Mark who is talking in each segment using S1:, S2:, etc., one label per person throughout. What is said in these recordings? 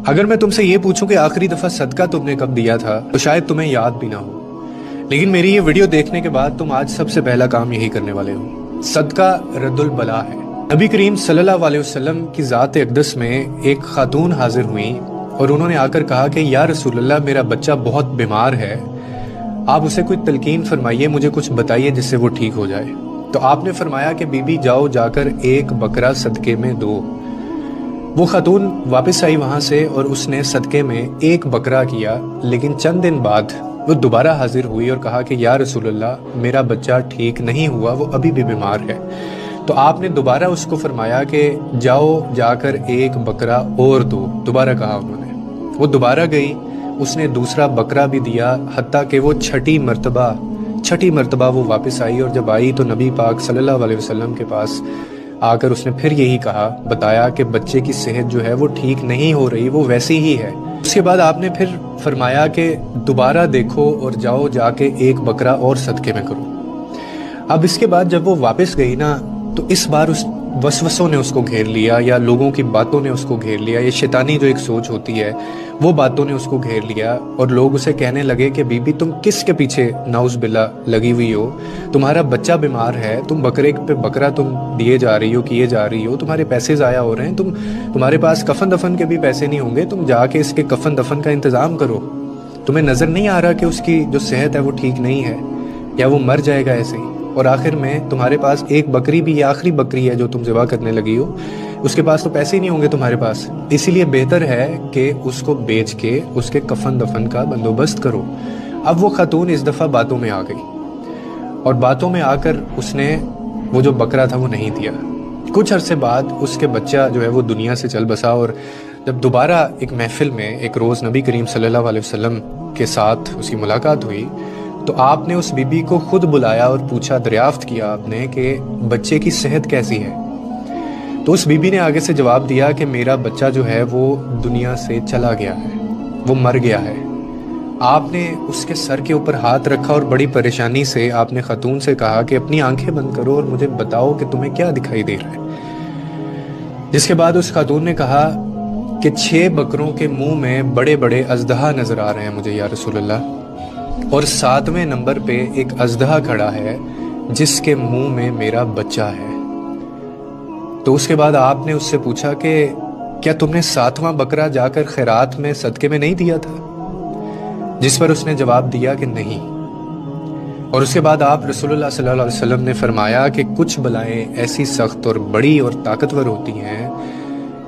S1: अगर मैं तुमसे ये पूछूं कि आखिरी दफा सदका तुमने कब दिया था तो शायद तुम्हें याद भी ना हो, लेकिन मेरी ये वीडियो देखने के बाद तुम आज सबसे पहला काम यही करने वाले हो। सदका रद्दुल बला है। नबी करीम सल्लल्लाहु अलैहि वसल्लम की ज़ात अक़दस में एक खातून हाजिर हुई और उन्होंने आकर कहा कि या रसूलल्लाह, मेरा बच्चा बहुत बीमार है, आप उसे कोई तलकीन फरमाइए, मुझे कुछ बताइए जिससे वो ठीक हो जाए। तो आपने फरमाया कि बीबी जाओ, जाकर एक बकरा सदके में दो। वो खातून वापस आई वहाँ से और उसने सदके में एक बकरा किया, लेकिन चंद दिन बाद वो दोबारा हाजिर हुई और कहा कि या रसूलल्लाह, मेरा बच्चा ठीक नहीं हुआ, वो अभी भी बीमार है। तो आपने दोबारा उसको फरमाया कि जाओ, जाकर एक बकरा और दो। दोबारा कहा उन्होंने। वो दोबारा गई, उसने दूसरा बकरा भी दिया, हत्ता कि वो छठी मर्तबा वो वापस आई। और जब आई तो नबी पाक सल्लल्लाहु अलैहि वसल्लम के पास आकर उसने फिर यही कहा, बताया कि बच्चे की सेहत जो है वो ठीक नहीं हो रही, वो वैसी ही है। उसके बाद आपने फिर फरमाया कि दोबारा देखो और जाओ, जाके एक बकरा और सदके में करो। अब इसके बाद जब वो वापस गई ना, तो इस बार उस वसवसों ने उसको घेर लिया, या लोगों की बातों ने उसको घेर लिया, ये शैतानी जो एक सोच होती है वो बातों ने उसको घेर लिया। और लोग उसे कहने लगे कि बीबी, तुम किसके पीछे नाउज़ बिल्ला लगी हुई हो? तुम्हारा बच्चा बीमार है, तुम बकरे पे बकरा तुम दिए जा रही हो, किए जा रही हो, तुम्हारे पैसे ज़ाया हो रहे हैं, तुम्हारे पास कफन दफन के भी पैसे नहीं होंगे, तुम जाके इसके कफन दफन का इंतज़ाम करो। तुम्हें नज़र नहीं आ रहा कि उसकी जो सेहत है वो ठीक नहीं है, या वो मर जाएगा ऐसे ही? और आखिर में तुम्हारे पास एक बकरी भी, ये आखिरी बकरी है जो तुम ज़िबा करने लगी हो, उसके पास तो पैसे ही नहीं होंगे तुम्हारे पास। इसीलिए बेहतर है कि उसको बेच के उसके कफन दफन का बंदोबस्त करो। अब वो खातून इस दफ़ा बातों में आ गई और बातों में आकर उसने वो जो बकरा था वो नहीं दिया। कुछ अरसे बाद उसके बच्चा जो है वो दुनिया से चल बसा। और जब दोबारा एक महफिल में एक रोज़ नबी करीम सल्लल्लाहु अलैहि वसल्लम के साथ उसकी मुलाकात हुई, तो आपने उस बीबी को खुद बुलाया और पूछा, दरियाफ्त किया आपने कि बच्चे की सेहत कैसी है। तो उस बीबी ने आगे से जवाब दिया कि मेरा बच्चा जो है वो दुनिया से चला गया है, वो मर गया है। आपने उसके सर के ऊपर हाथ रखा और बड़ी परेशानी से आपने खातून से कहा कि अपनी आंखें बंद करो और मुझे बताओ कि तुम्हें क्या दिखाई दे रहा है। जिसके बाद उस खातून ने कहा कि 6 बकरों के मुंह में बड़े बड़े अजदहा नजर आ रहे हैं मुझे या रसूलल्लाह, और 7वें नंबर पे एक अजदहा खड़ा है जिसके मुंह में मेरा बच्चा है। तो उसके बाद आपने उससे पूछा कि क्या तुमने 7वां बकरा जाकर खैरात में सदके में नहीं दिया था? जिस पर उसने जवाब दिया कि नहीं। और उसके बाद आप रसूलुल्लाह सल्लल्लाहु अलैहि वसल्लम ने फरमाया कि कुछ बलाएं ऐसी सख्त और बड़ी और ताकतवर होती हैं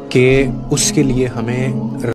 S1: कि उसके लिए हमें